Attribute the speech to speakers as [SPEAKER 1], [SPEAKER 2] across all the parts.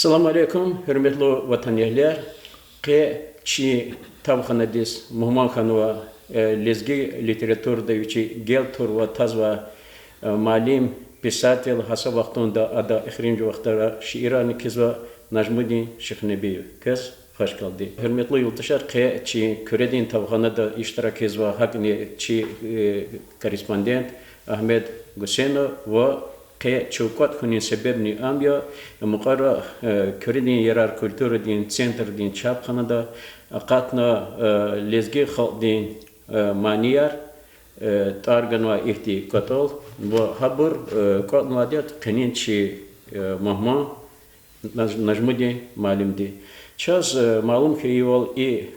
[SPEAKER 1] Assalamu alaikum, hürmetli vatandaşlar. Çi tavxanadis muhmanxanwa lezgi literatürde üçi geltur ve tazva malim pisatel hasa vaxtunda ada ikhrinci vaxtara şiirani kizva Najmuddin Şıkhnebiyev. Kız hoş geldi. Hürmetli yurttaşlar, çi küredin tavxanada iştirak kizva hakni çi korespondent Ahmet Guseno ve çukat kunin sebebini amya muqarra küredin yarar kültürü din center din çapxanada qatna lezgi xaldin maniyar targanwa ihti katol ve habur qatnwadiyat qinin çi mahman Najmuddin malimdi. Çaz malum ki yol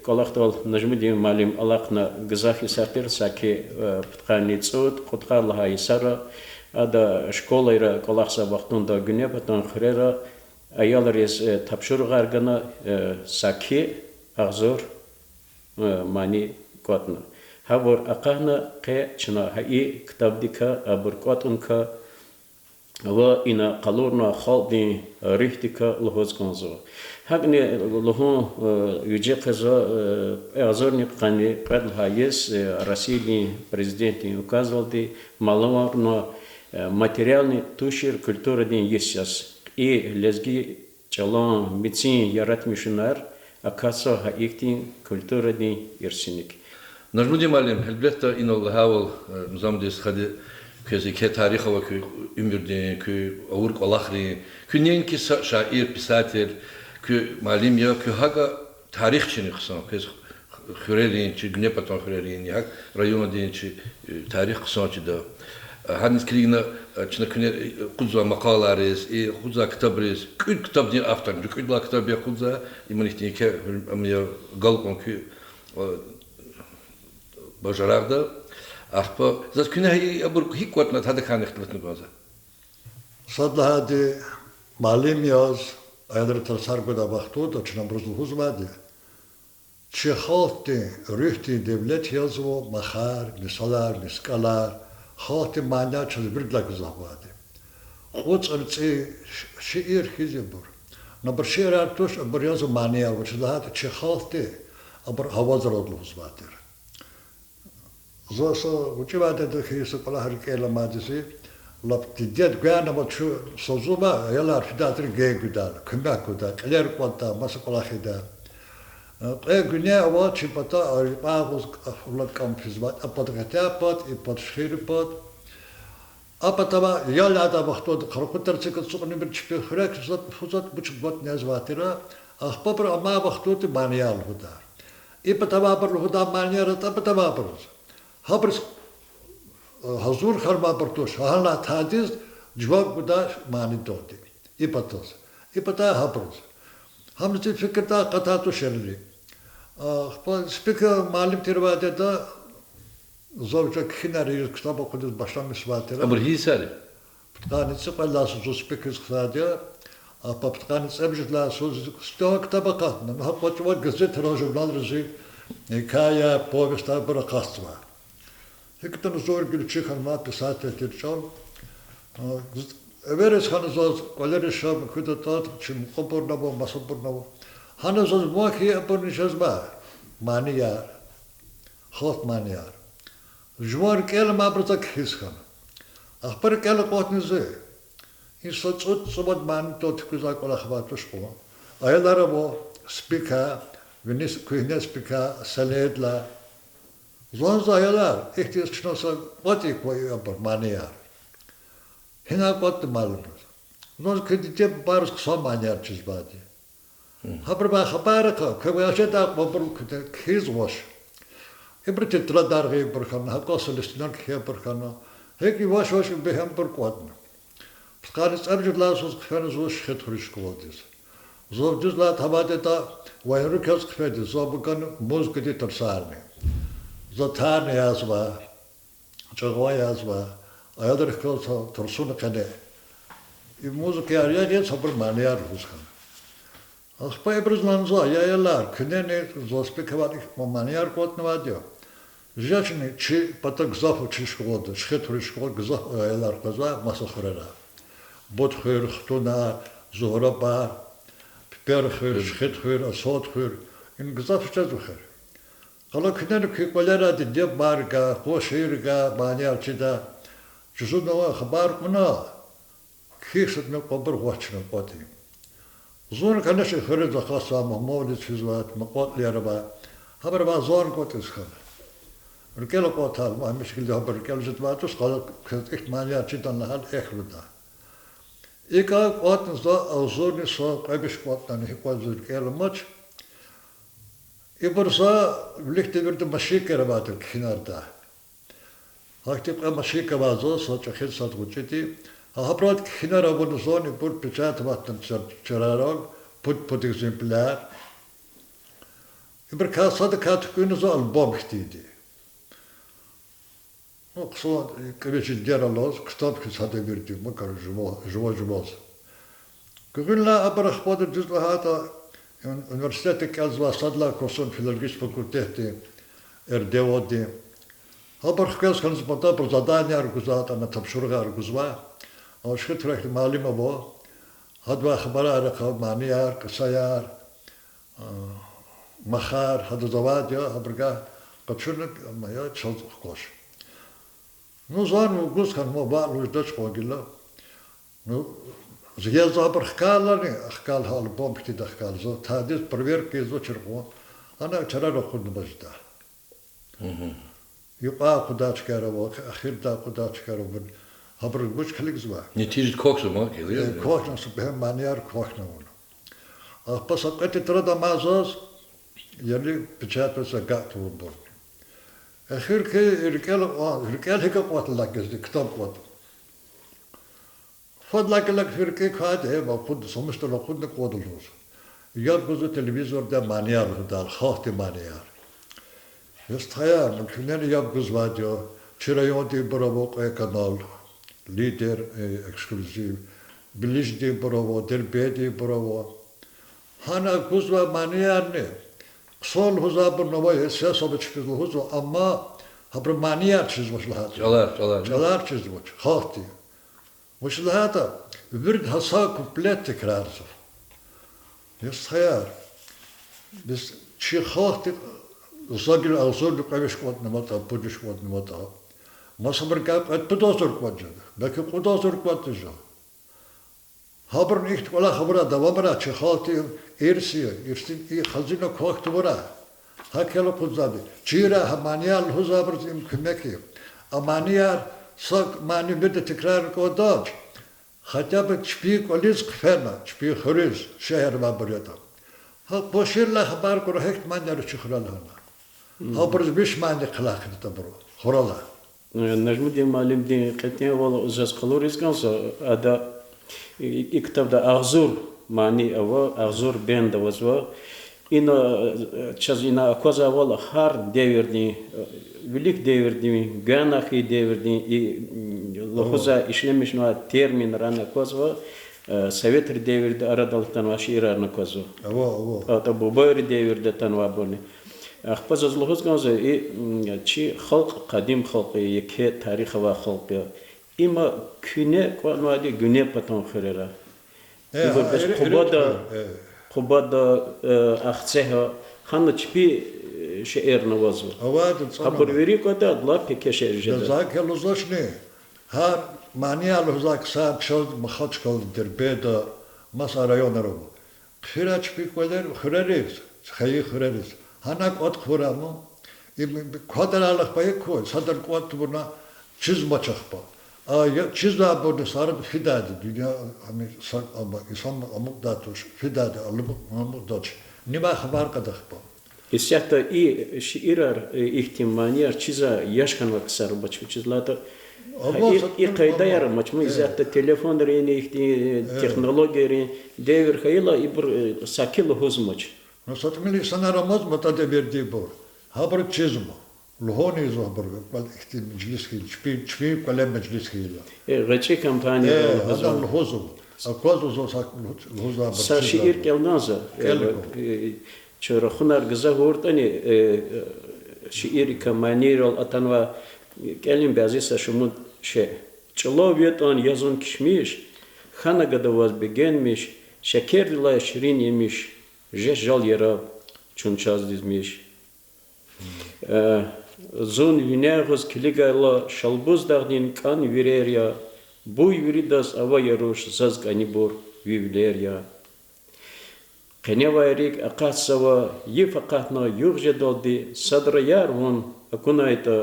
[SPEAKER 1] kolaqtol Najmuddin malim alaqna gızahi sapir saki ptqani tsud qutqarlaha isara ada şkolayra kolaqsa vaxtunda güne patan xrera ayalariz tapşırgargana saki ağzor mani qatna habur aqahna qe çna hai kitabdika abur qatunka ve ina qalurna xaldin rihtika lohozkonzo hagni lohon yüce qaza azorni qani qadlhayes России президенtin uказывалdi маловарно материальный тушир культуры дин есть и лезги чалон мицин яратмишнар акасо хаиктин культура дин ирсиник.
[SPEAKER 2] Najmuddin Malim elbette inallah havel nizamdis hadi közi ke tarihi ve kü ümürdin kü avurk alahri kü nenki şair pisatel kü malim ya kü haga tarihçini kısan köz xürerin çi güne patan xürerin ya rayona din çi tarih kısan çi da Hadis kirigna çna küne kuzza maqalaris kuzza kitabris kül kitab din aftan kül la kitab ya kuzza imanihtin ke amya galqon kü bajararda arpa zat küne abur hikwatna hada kan ixtilatni baza
[SPEAKER 3] sadla hadi malim yaz ayadr tasar goda baxtu da çna bruzlu huzmadi çehalti rühti devlet yazvo mahar lisalar liskalar خاطر مانیا چیز بردلا گذاشته. خود سرچه شعر خیزی بر. نبر شعر ارتوش بریاز مانیا و چیز هات چه خاطر ابر هواز را دلوز باتر. زوسا وچی باته دخیس کلا هر کلا مادیسی لبتیدیت گویان ما چو سوزوما یالار فیداتر گی گودار کمبا گودار کلیر قوتا ماس کلا خیدا. Güney hava çipata ağız afurlat kampizmat apatkatya pat ipatşhir pat apatama yalada vaxtod qarqotar çıkıt suqni bir çıkı xrek fuzat buçuk bat nezvatira axpapır ama vaxtod maniyal huda ipatama bir huda maniyara apatama bir habr hazur kharma partosh hala tadiz cevap huda mani dodi ipata habr hamzi fikirta qatatu şerri Speaker malim tervadeda zavca kinari kitap okuduğuz başlangıç vatira.
[SPEAKER 2] Ama hisari.
[SPEAKER 3] Ptqanitsi qallas zo speakers xadiya. Apa ptqanitsi abjla soz sto kitaba qatna. Haqat va gazet jurnal rezi hikaye povesta bir qasma. Hektan zor gül çıkan ma pisat etirçal. Everes hanızaz qaleri şam kudatat çim qoporna bu masaburna bu. Hanızaz muaki yapınışız ba. Maniyar. Xot maniyar. Jwar kel mabrtak hiskan. Ahpar kel qotnizi. İnsan çut sobat mani tot kuzak ola xvatış bu. Aylara bu spika, venis kuyne spika saledla. Zonza aylar ihtiyaç çnosa qoti koy yapar maniyar. Hina qot malum. Zonz kedite barız qsa maniyar çizbadi. Haber haberka, kıvayşeda babur kiz var. İbret tradar gibi berkan, hakasıl istinan ki berkan. Heki vaş behem berkuatna. Pskanis abjurlar söz kıfanız vaş xeturiş kuvadız. Zovcuzla tabadeta vayrukaz kıfedi. Zobukan muzgidi tersarni. Zotarni yazva, çağva yazva. Ayadır kılsa tersunu kane. Muzuk yarıya sabır maniyar huzkan. Axpa ibrizlanza yayalar küneni zospekavad maniyar qotna vadio. Jachni chi pata gzafo chi shkoda, shkheturi shkoda gzaf yayalar qaza masakhirara. Bot khir xtuna zuhra ba Berghur, Schithur, Asodhur, in Gazafstadhur. Kalau kena ke kolera di dia marga, koshirga, banyak cida, justru nawa khabar mana, kisah nak kabar wajib pati. Zon kana se khare da khasa mahmud fizwat maqat liarba, habar ba zon kot iskha. Rkelo kotal ma mishkil da habar rkelo jitwatus qala echt mania cidan lahal ekhluda. Ika qatn za azurni so qabish qatn hiqaz rkelo mach. İbursa birlikte bir de maşikere vardı kenarda. Hakikaten maşike vardı, saçı hil sat uçti. Habrat kenara bunu zoni bur pechat vatın çararak put exemplar. İbur kasada kat günüzü albom istedi. O kısa kıvıcı deralos kitap kısada verdi mi karıcıma. Günler abrah bodu düzle hata Üniversitete kazva sadla kursun filologist fakulteti erdevodi. Habar kaz kanız bata pro zadania arguzata na tabshurga arguzva. O shkitrak malima bo. Hadwa khabara arqa maniyar qasayar. Mahar hadu zavad ya habrga qatshurnak ma ya chod qosh. Nu zan guz kan mo ba lujdach qogilla. Nu Згел забр хкалани хкал хал бомбти да хкал зо тадис проверки зо черго ана чара рохуд бажда юqa кудач караво ахирда кудач караво хабр гуч кликзва
[SPEAKER 2] Не тижит коксу ма келе.
[SPEAKER 3] кохна субhem маниар кохна он а пасакати трада мазос яли печатается гату бор ахир ке иркел хека кватлак гезди китап кват فضلك لك فرقة هذا وخد سمشت لو خد نقود الروز يركزوا التلفزيون ده مانيار ده الخاط مانيار يستحيا من كنن يركز واديو شرايون دي برافو كانال ليدر اكسكلوزيف بليش دي برافو دربي دي برافو هانا كوزوا مانيار نه صول هزابر نوای سیاست بچکل هزو اما هبر مانیار چیز مشلهات çalar çiz bu خاطی مشلهاتا ورد هسا كومبليت تكرار يستخيار بس شي خاطي وصاقل أوصول لقايش قوات نمطا بودش قوات نمطا ما صبر كاب قد بدوزر قوات جدا لكن بدوزر قوات جدا هابر نيخت ولا خبرا دوامرا شي خاطي إرسي خزينة كوخت ورا هكذا قدزادي شيرا همانيال هزابر زيم كمكي أمانيال صق ماني بدأ تكرار كوداج хотя бы чпи колис кфена чпи хрис шehر ما بريتا ها بوشير لا خبر كره هيك ما نعرف شخرالها ها برز بيش ما عندي خلاق تبرو خرالا
[SPEAKER 1] نجم دي معلم دي قتني والله أزاز قلوريز كانسا هذا يكتب ده أغزور معني أو أغزور بين ده وزوا إنه چاز إنه أكوزا والله هر ديوردي велик devirdi, ganahi devirdi, lohuza işlemiş no termin rana kozva, Sovetr devirdi aradalıktan vaşı irarna kozva. Ata bu boyri devirdi tanva boni. Ахпаз аз лохоз ганза чи халк кадим халк яке тарих ва халк има күне кванвади күне патон херера. Ибо без кубада ахцеха хана чпи شعر نوازو. خبر وری کتا دلا پیکه شعر جدا.
[SPEAKER 3] زاک لوزش نه. هر معنی لوزاک ساب شد مخاط کل در بید مسارایون رو. خیرچ پیکودر خیریز، خیریز. هنگ ات خورامو. این خاطر الله پای کو. صدر کوات برنا چیز مچخ با. چیز لابد سارد فداد. دنیا همی سال انسان امود داتوش فداد. امود داتش. نبا خبر کدخ با.
[SPEAKER 1] Исята и шиирар ихтиманияр чиза яшканва ксар бачу чизлата и кайдаяр мачму изята телефон рени ихти технология девер хайла и бр сакил хозмач.
[SPEAKER 3] Но сатмили санарамаз мата де верди бор. Хабр чизмо. Лохони зохбр бал ихти мجلسхил чпи калем мجلسхил.
[SPEAKER 1] Речи компания
[SPEAKER 3] хазам хозу. Аквазу зосак хоза.
[SPEAKER 1] Са шиир келназа. Чора хунар гза гортани шиири каманирол атанва келим базиса шумун ше чловет он язон кишмиш хана гадаваз бегенмиш شکر دلای شیرین یمیش جش جال یرا چون چاز دیزمیش زون ویناغز کلیگالا شلبوز داغدین کان ویریا بوی ویریداس اوا یروش زازگ انی بور ویولریا قنیا وایریک اقات سوا یفقاتنا یوغ جدالدی صدر یار ون اکنایتا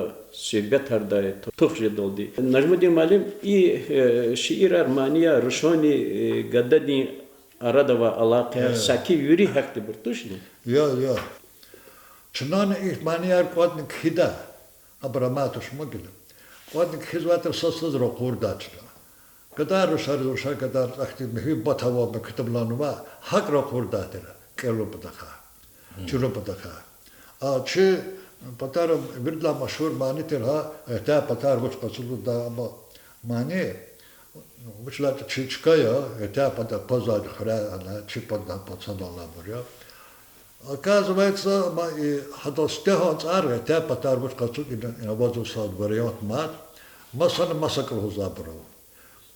[SPEAKER 1] سیبت هردای توخ جدالدی نجمدی معلم ای شعر ارمانیا روشانی گددی arada ve alaka saki yürü haklı bir tuş ne?
[SPEAKER 3] Ja. Çınanı ihmaniyar kodnik hida. Abramatuş mugil. Kodnik hizvatır sasız rokurdaçlı. Kadar ruşar kadar aktif mühib batava mı kütüblanıma hak rokurdadır. Kelu budaka. Çuru budaka. Çı patarım birdla maşhur manitir ha. Ta patar buç kasulu da ama mani Мышлат чичкая, это позад хра, она чипада пацанала буря. Оказывается, хадостеха цар, это потарбуш кацук и навозу сад вариант мат, масана масакл хузабров.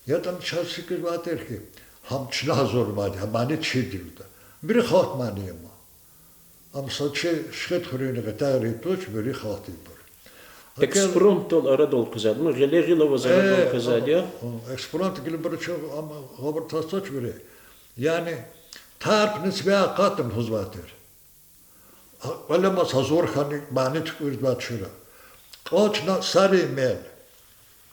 [SPEAKER 3] Я там часики ватерки, хам чназор мад, хамани чидилда. Бери хат мани ема. Ам саче шхет хрюне гатари туч, бери хати бур.
[SPEAKER 1] Экспромт ол арада ол кызады мı? Геле гилова зарада ол кызады ya?
[SPEAKER 3] Экспромт гиле bir çok ama haber tasaç biri. Yani tarp nisbe katım huzvatır. Valla mas hazır hani mani çıkırdı çura. Koçna sarı mel.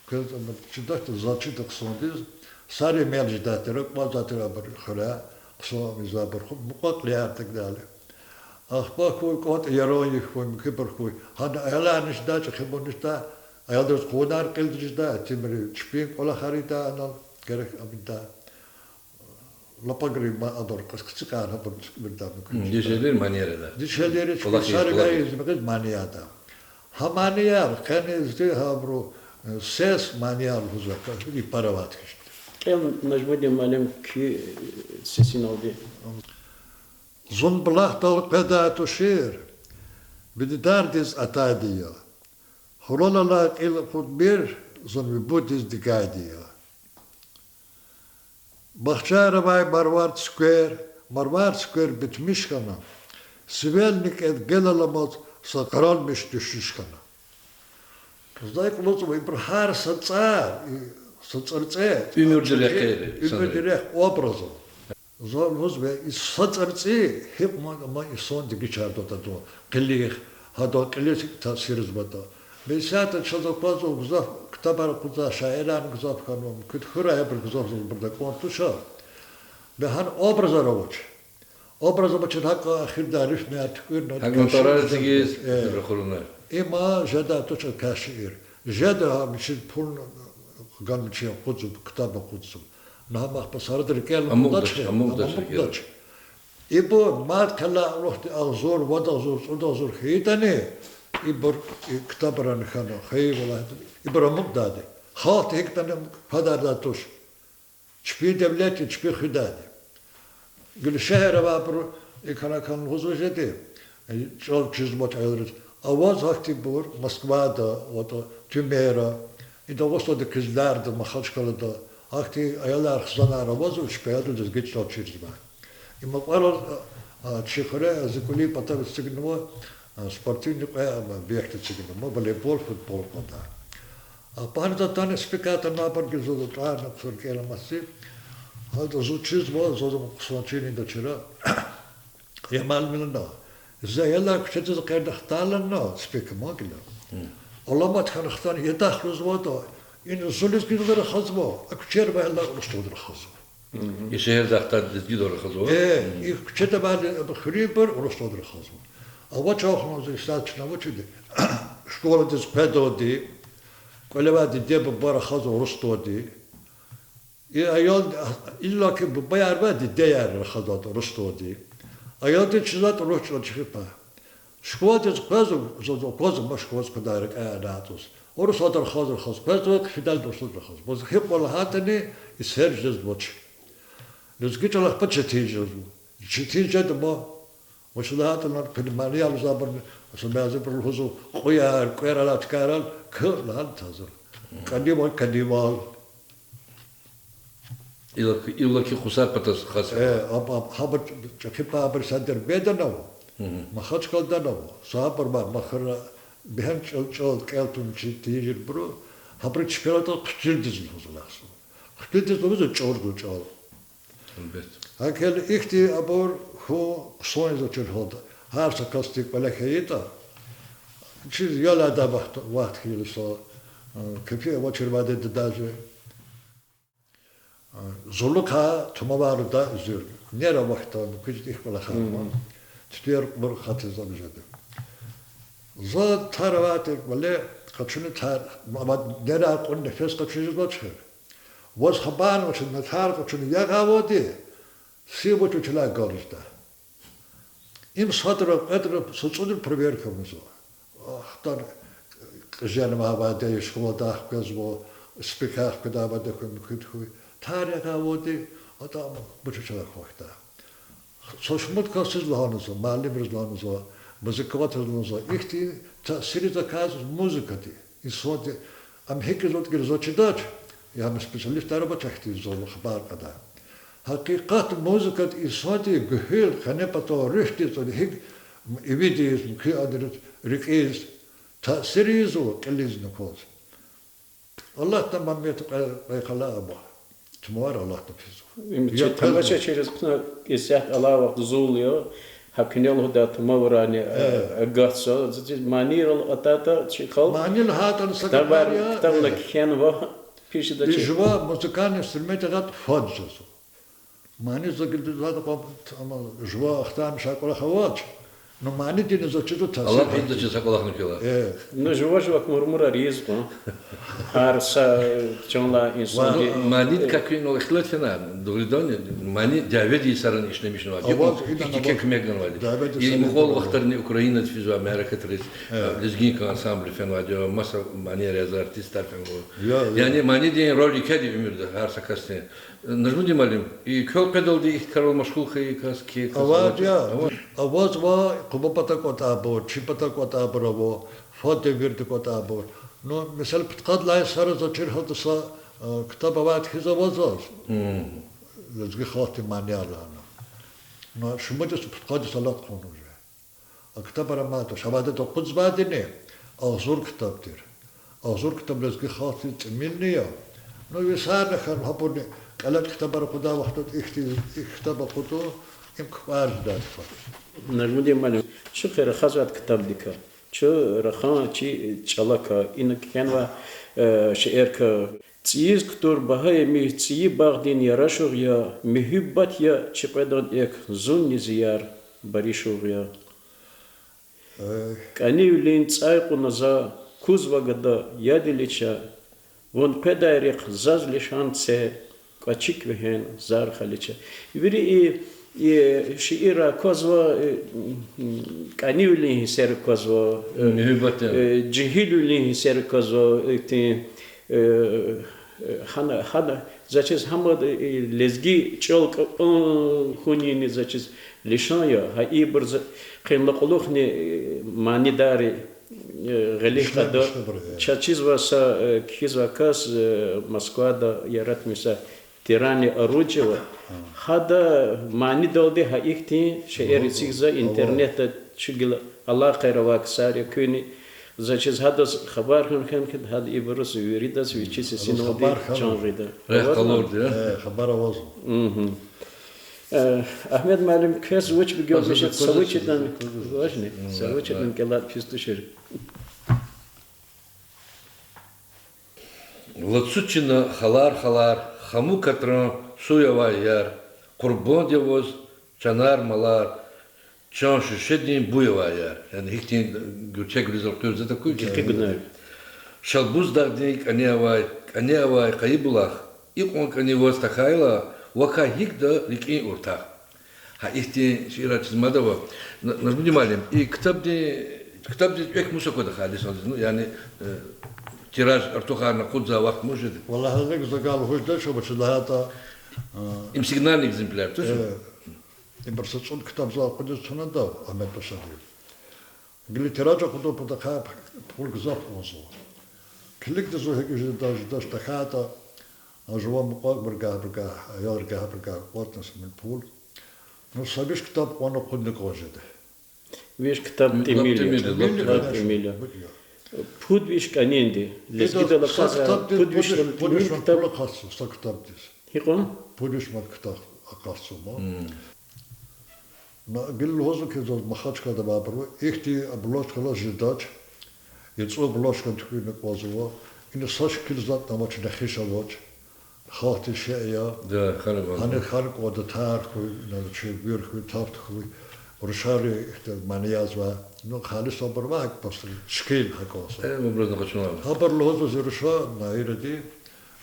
[SPEAKER 3] Kız ama çıdak zaçı da sondiz. Sarı mel jidatır, bazatır aber khara. Qso mizabır khub muqatli artık dali. Ахпа кой кот ярои кой мкипер кой хада ала нишда чхибоништа аядос кодар келдишда тимри чпин кола харита анал керек абита лапагри ма адор каскцикар хабр бирдам кун
[SPEAKER 2] Dişeler maniyerler.
[SPEAKER 3] дишелери чсаргай измгез манията хамания канезде хабро сес мания хузака и парават кишт
[SPEAKER 1] El Necmettin Malim ki sesin oldu.
[SPEAKER 3] Zon belachtal peda tushir. Bidardis atadiya. Hulala il khudbir zon vibutis digadiya. Bahçara bay Marwart Square bitmiş kana. Sivelnik et gelalamaz sakaralmış düşüş kana. Kızday kulosum bir har satsar. Satsartse. Ümür direk obrazı. Zalhoz ve satsartse hep ma son digi çardo da do. Kelli hado kelli tasiriz bata. Besat çadopazo guzaf kitabar kuza şairan guzaf kanum. Küthura yapır guzaf burada kontuşa. Ve han obrazı roç. Obrazı baçın hakka ahirda rifne atkır.
[SPEAKER 2] Hangi tarar digiz rekhuluna.
[SPEAKER 3] İma jada toça kaşir. Jada mişin pul ganmışı kuzu kitaba kuzu. Namak pasardır kel
[SPEAKER 2] Amugdaç.
[SPEAKER 3] İbo mat kala ruhti azor vada zor hitani. İbo kitabaran khana khayla. İbo amugdadi. Khat hektan hadar toş. Çpi devlet çpi khidadi. Gül şehre vapur ikana kan huzujeti. Çok çizmat ayırır. Avaz vakti bur Moskva'da, o da Tümera, İdavosta da kızlardı, Mahaçkalı'da. Akti ayalar xzanar avaz uçpayadu da geç çizma. İma qarar çikhre zikuli pata signumo sportivni biyakti signumo voleybol futbol pata. Panada tane spikata napar ki zodo trana surkela masi. Hada zuçizmo zodo kusonçini da çira. Yamal milna. Zayala kuşatız kaydaxtalan no spik magila. Olamat khanxtan yadaxluz vodo. İn zulis gider khazmo. Akçer bayla ustodur khazmo.
[SPEAKER 2] Şehir daqta dizgi doğru khazmo.
[SPEAKER 3] İkçete bad khriber ustodur khazmo. Ava çoxnoz istat navochidi. Şkola diz pedodi. Kolevadi deb bara khazmo ustodi. Ayol illa ki bu bayar vadi değer khazmo ustodi. Ayolda çizat ruhçu çıkıpa. Şkuvat ez kazı zozo maşkuvat kadarık ayanatos. Orası adar hazır khaz. Kazı fidal dostur khaz. Boz hep wala hatani iserjez boç. Lüzgü çalak paçetijez. Çetijed mo. Başlahatlar kılmani alzabar. Asmazı bir huzu koyar alat karal kırlan tazır. Kadimal.
[SPEAKER 2] İllaki husar patas khas.
[SPEAKER 3] Haber çakıpa haber sadır bedanav. Mahaç kaldanav. Sahaber mahara bihen çol keltun çitiyir bro. Haber çikolata kıçıldız huzulası. Kıçıldız huzul çordu çol.
[SPEAKER 2] Elbet.
[SPEAKER 3] Hakel ihti abor hu soyuz açır oldu. Her sakastik balakayita. Çiz yola da vaxt hilso. Köpüye vaçır vadet dacı. Zorluka tumavarı da üzür. Nere vaktan küçük ihbala xarma. Tütüyer bir xatı zanıcadı. Zod taravatek vale kaçını tar ama nere akon nefes kaçıcı geçer. Was haban için tar kaçını yağavodi. Sibotu çila galışta. İm sadrap edrap suçudur proverka muzo. Ahtar jenma vade şkolada kızbo spikah kadaba da kuytu. Tariha vodi adam bu çocuklar kokta. Soşmut kasız lahanızı, mahalli lahanızı, müzikavat lahanızı. İhti tasiri da kaz müzikati. İsodi am hekizot girzotçidaç. Ya spesyalist araba çekti zorlu haber kadar. Hakikat müzikat isodi gühül kanepato rüşti so hik evidiz ki adret rikiz tasiri zo kelliz nikoz. Allah tamam met kala aba. Tumuar Allah da fizo.
[SPEAKER 1] Tamaşa через kına isyak ala vaqt zuluyor. Hakinel da tumuarani gatso. Manir atata çıkal.
[SPEAKER 3] Manil hatan
[SPEAKER 1] Tabar
[SPEAKER 3] sakabariya.
[SPEAKER 1] tabla kiyan va pişide çık.
[SPEAKER 3] Jva muzikan instrumenti gat fadzos. Mani zagildi zaten ama jva ahtam şakola havaç. No mani dini zaçıdı tasir.
[SPEAKER 2] Allah peyda çesak Allah'ın kıyılar.
[SPEAKER 1] No живожвак murmura rizqo. Har sa çonla insan.
[SPEAKER 2] Mani kakın o ihtilat fena. Doğrudan mani davedi sarın işlemişin var. İki kekmegen var. İyi muhol vaxtlarını Ukrayna tfizo Amerika tris. Lezgin ansambl fen var. Masa mani rez artistler fen var. Yani mani diyen rol ikedi ömürde her sakasne. Najmu dimalim. İyi köl pedal di ihkarol maşgul kıyı kas ki.
[SPEAKER 3] Avaz ya. Avaz va kubapata kota bo, çipata kota bravo, fote virdi kota bo. No mesela ptkad lay sarı zaçır hadsa kitap avat hizavazaz. Lezgi khati maniyalana. No şumucus ptkad salat konuja. Kitap aramata şabada da kuds badine. Azur kitaptır. Azur kitap lezgi khati milniya. No yesana khan hapuni kalat kitap kuda vaqtat kitap kutu imkvar dat.
[SPEAKER 1] Najmu dimalim. Şu khira khazat kitab dika. Şu rakhan çi çalaka inak kenva şeerka tsiz ktor bahay mi tsiyi bagdin yarashur ya mihibbat ya çiqedan ek zun niziyar barishur ya. Kani ulin tsay qunaza kuzvagada yadilicha von pedayrik zaz lishan tse kaçik vehen zar khalicha. Viri şiira kozva kanivli ser kozva cihilli ser kozva hana zaçız hamad lezgi çolk hunini zaçız lişaya ha ibr qimlaqulukhni manidari غليقة чачиз васа кизва кас Москвада яратмиса тирани оружия хада мани долде ха ихти шеерицигза интернета чигил Allah qayravak sari küni zaçiz hada xabar hem hada ibrus yuridas vichis sinodi chanrida
[SPEAKER 2] Kalordu ya.
[SPEAKER 3] Xabar avaz.
[SPEAKER 1] Ahmet Malim kes which we go mission savuchidan важный savuchidan kelat pistuşer
[SPEAKER 2] Лацучина халар, хаму катран, суява яр, курбон девоз, чанар малар, чан шишедин буява яр. Yani hiktin gürçek rezultör zaten kuy ki. Şalbuz dağdik aniyavay kayıbulak. İlk on kanivoz takayla vaka hikda likin ortak. Ha ihti şiira çizmada var. Nasıl diyelim? Kitap ek musakoda hadis oldu. Yani тираж артухарна кудза вахт может.
[SPEAKER 3] Vallahi ne güzel gal hoşda şu başı lahata.
[SPEAKER 2] Им сигнальный экземпляр тоже.
[SPEAKER 3] İmbarsa son kitap za kudu sonunda Ahmet Paşa diyor. Gili tiraja kudu bu da pul güzel olsun. Kilik de zo heküje da tahata أجوا مقاق برقا يارقا برقا قوتنس من بول نصابيش كتاب وانا قد نقوجده
[SPEAKER 1] Виш kitap Emilio. Pud vish kanindi. Leskida la kaza pud vish
[SPEAKER 3] Пудиш мат
[SPEAKER 1] kitap.
[SPEAKER 3] пулакасу, ста китап дис.
[SPEAKER 1] Hiqon?
[SPEAKER 3] Пудиш мат китап акасу ма. На гил хозу кезоз махачка да бабру, ихти блошкала жидач. Яцо блошка тхуйна козова. Ин саш килзат намач нахиша воч. Хати шея.
[SPEAKER 2] Да, хорошо.
[SPEAKER 3] Хане харк ода тар хуй, на чебир хуй, тафт хуй. ورشاري مانيازوا نو خالص صبر معك بس شكيل هكوسا
[SPEAKER 2] مبروك نقشنا.
[SPEAKER 3] خبر لهوز زرشا نايردي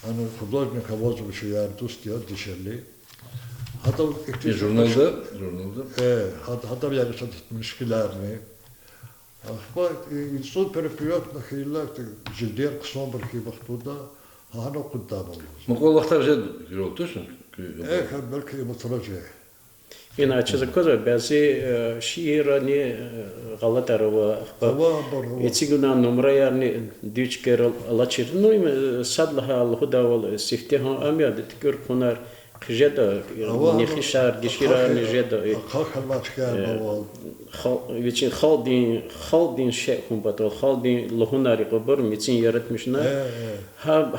[SPEAKER 3] أنا خدوجنا كواز بشيار دوستيا ديشلي هذا
[SPEAKER 2] Jurnalda.
[SPEAKER 3] إيه هذا يعني صد مشكلة يعني أخبار يصير بريفيوت نخيلة جلدير قصام بركي بخطودا هذا قدامه
[SPEAKER 2] مقول وقتها جد يروتوش.
[SPEAKER 3] إيه كان بركي مترجع
[SPEAKER 1] İnaçı koza bazı şiirani galat araba. Etiguna numara yani düç kere alaçır. No sadlaha Allah'da ol sifteha amya detkör konar kjeda nihişar gişira nejeda.
[SPEAKER 3] خاخ الماتشكان بوال
[SPEAKER 1] Için khaldin şey kumbato khaldin lohunari qobur mitin yaratmışlar.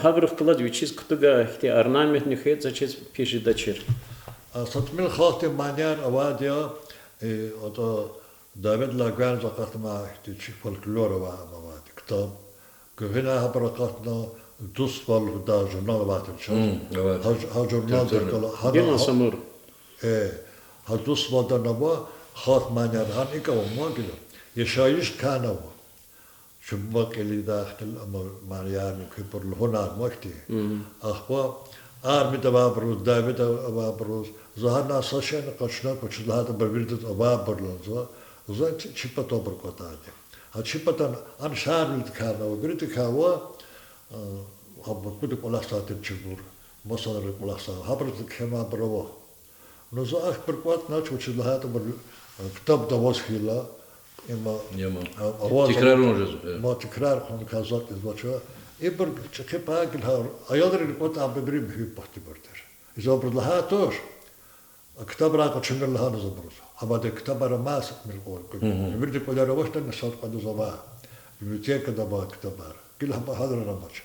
[SPEAKER 1] Habrık kılad viçiz kutuga ihti arnamet nihiyet zaçiz peşidaçır.
[SPEAKER 3] صدمين خاطر مانيان أواديا أتا داود لاغان زقتنا احتيجي فولكلور وما كتاب كهنا هبرقتنا دوس والهدا جورنال واتشان ها جورنال دكلا
[SPEAKER 1] Gena samur.
[SPEAKER 3] ها دوس والدنا وا خاط مانيان هان إيكا وما كده يشايش كانوا شبك اللي داخل الأمر مانيان كبر هنا وقتي أخبار آرمی دبابروز داوید دبابروز زهرنا ساشن قشنا کچلات برگردت آباب برلانزا زن چیپتا برکوتاده ها چیپتا آن شهر میت کارنا و گریت کاوا هم کودک ملاقات چیبور مثلا ملاقات ها برت کما بروا نوزا آخ برکوت ناچ کچلات بر کتاب دواس خیلا اما
[SPEAKER 2] تکرار olacağız.
[SPEAKER 3] ما تکرار خون کازات ازوچا إبر كيف هاكل ها أيضا القطع عم ببريم في بحتي بردر إذا برد لها توش كتاب راقة شنر لها نزبروز أما ده كتاب رماس من القول برد كل روشت النشاط قد زوا بمتين كده با كتاب كلها هذا رمش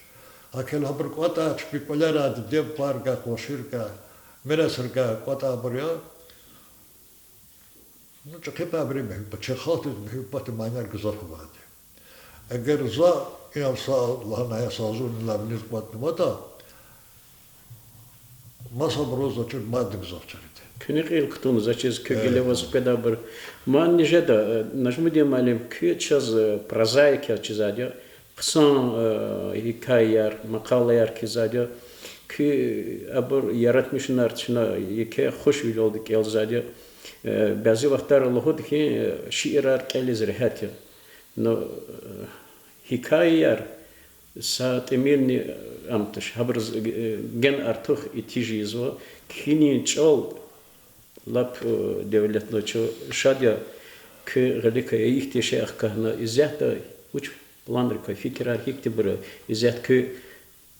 [SPEAKER 3] أكلها برقطع في كل راد ديب باركا وشيركا مرسركا قطع بريا نو كيف بريم في بتشي خاطر في بحتي مانير جزاف بعد أجر زا إن صار الله نهاية صازون لا بالنسبة لمتى ما صبروز أشوف ما دقزف شريته.
[SPEAKER 1] Künik il kutun zaçiz kögele vas pedabır. Man nijeda najmudi malim küçüz prozaik çizadya. Kısan hikayeler, makaleler çizadya. Ki abur yaratmışlar çına yeke hoş bil olduk elzadya. Bazı vakitler Allah'u ki şiirar keliz rehat ya. No hikayeler saat emirni amtış habrız gen artık itijizva kini çol lap devletno ço şadya ki galika ihtiyaç kahna izahta uç planlar fikirler hiktibur izah ki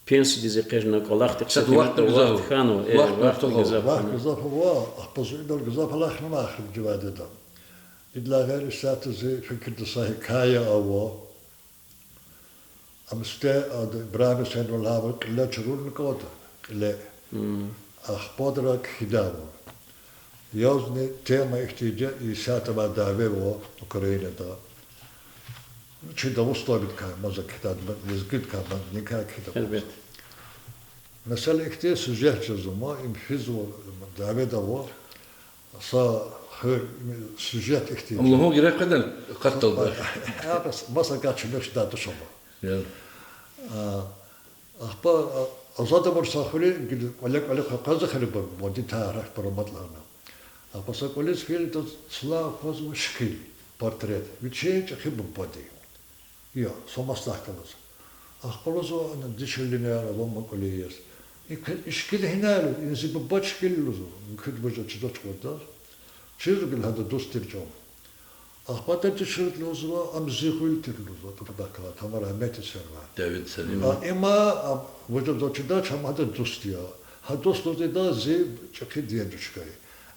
[SPEAKER 1] pensi dizi kajna kolaktik
[SPEAKER 2] وقت بزاف
[SPEAKER 1] khano
[SPEAKER 2] وقت
[SPEAKER 3] واحد قزاف هو أحبس إنه القزاف الآخر ما آخر جواد ده. إلا غير الساعة زي فكرة صحيح كايا أو أمسته إبراهيم سين ولا كلا شرور نقطة كلا أخبارك خدامه يوزني تيما احتياج يساعد ما دعوه وأوكرانيا ده شيء ده مستوى كان مزك كتاب يزكيت كان نكاح كتاب
[SPEAKER 1] elbet.
[SPEAKER 3] مثلا كتير سجاه جزما ينفذوا دعوه ده صا سجاه احتياج
[SPEAKER 2] Ama o gerek kadar katıldı.
[SPEAKER 3] بس مثلا قاعد شنو شدات شبه
[SPEAKER 2] Yani.
[SPEAKER 3] أخبار أصاد برصاخولي ولا قازة خرب ودي تعرف برمطلنا أخبار سأقولي سكيل تصلا فاز مشكل بورتريت وشيء خيب بودي يا سمستح كلاس أخبار زو أنا ديش اللي نعرف ما كليس إشكال هنا له ينزل بباتش كيلو زو كنت بجد شدت قداش شيء قال هذا دوست الجوم Ahbata tişirtluzva amzihul tirluzva turbakla tamara metisera.
[SPEAKER 2] David Selim.
[SPEAKER 3] Ima vujud doçida çamada dostiya. Ha dostluğu da zi çakı diye düşkay.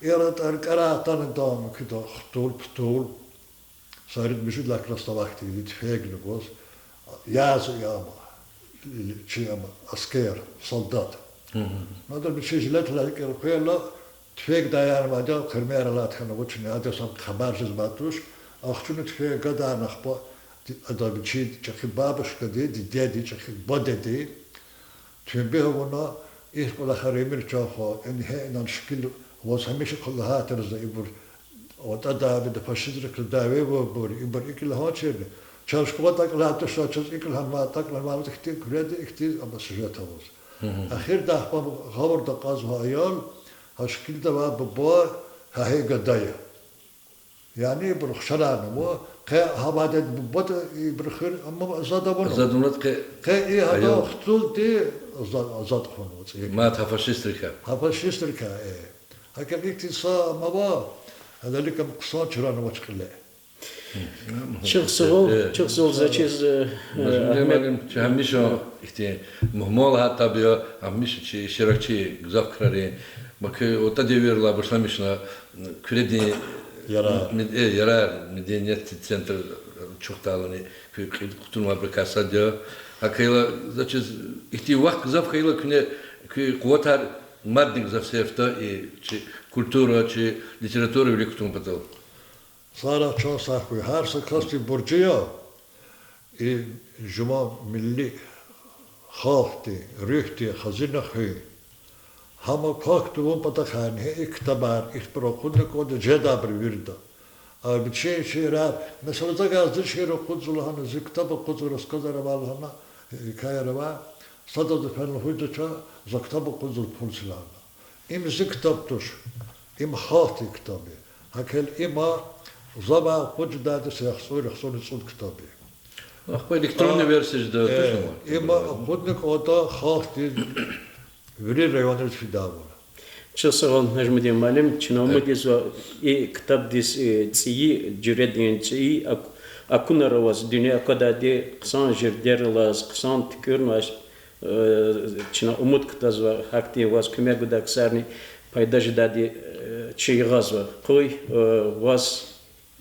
[SPEAKER 3] Erat arkara tanı dam kıda xtul ptul. Sarit müşid lakrasta vakti litfegli goz. Yaz yama. Çiyama asker, soldat. Nadal bir şeyler laker koyala tfeg dayanmadı kırmeralat kanı uçun adasam habersiz batuş. Axtunu tfeg kadar nakba ada bir şey çakı babışka dedi dedi çakı bodedi. Tübe ona İlk olarak emir çağı, enhe'den şekil, was hamisha kullaha terza ibur, o da bir de faşizlik davet bu, ibur ikil haçer. Çalışma takla taşa çalış ikil hanma takla ma tıktı kredi ikti ama sıcak havuz. Ahir da bu havur da qazha ayal, ha şekilde var bu ha he gadaya. Yani bu xşalan bu havadet bu bot ibr ama zada bunu.
[SPEAKER 2] Zadunat
[SPEAKER 3] Ke hada xtul di zad khonu.
[SPEAKER 2] ما تفاشيستركا.
[SPEAKER 3] Hafaşistırka. Hakikaten sa mava. Hada likam qsan çırana vaçkılle.
[SPEAKER 1] Çok sağ ol zaçiz.
[SPEAKER 2] Malum çamışo işte muhmol hatta bir amış şirakçı güzel krari. Bak o da devirla başlamışlar. Kredi yarar medeniyet center çok dağılını kutunma bırakasa diyor. Hakıyla zaçiz ihti vakt güzel kıyla küne kuvatar maddi güzel sefta kultura literatura bile kutum patal.
[SPEAKER 3] Sara çok sahvi. Her sakasti burcuya. Juma milli halkti, rühti, hazine hü. Hama kalktı bu patakhane iktabar, ikbrokundu kodu cedabr virda. Bir şey rar. Mesela da gazdı şehir okudzulahana, ziktaba kudzur eskazara valhana, kayarava. Sadadı fenli huyduça, ziktaba kudzur pulsilana. İm ziktaptuş, im halkti kitabı. Hakel ima zaba kucdadı seyahsuri xsuni sul kitabı.
[SPEAKER 2] Akba elektronlu versiyonu da
[SPEAKER 3] İma kudnik oda halkti veri reyvanır fidavu.
[SPEAKER 1] Çok sağ ol Necmettin Malim. Çinamı diz ve kitap diz tsiyi cüredin tsiyi akuna was dünya kadar de kısan jirderlas kısan tükürmüş Çina umut kitaz ve hakti was küme gudak sarni paydajı da de çiğaz ve koy was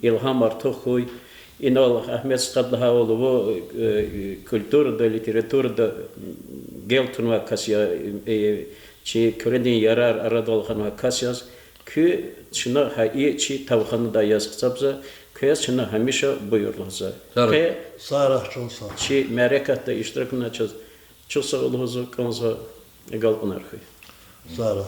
[SPEAKER 1] ilham artık koy inal Ahmet Skadlıhaoğlu bu kültürde literatürde geltun ve kasya çi köredin yarar aradolğan ve kasyas ki şuna hayi çi tavxanı da yaz kıtsabza kıyas şuna hamişa buyurluza.
[SPEAKER 3] Sarah çok sağ.
[SPEAKER 1] Çi merekatta iştirakına çok sağ olun kanza egal onarxı.
[SPEAKER 3] Sarah.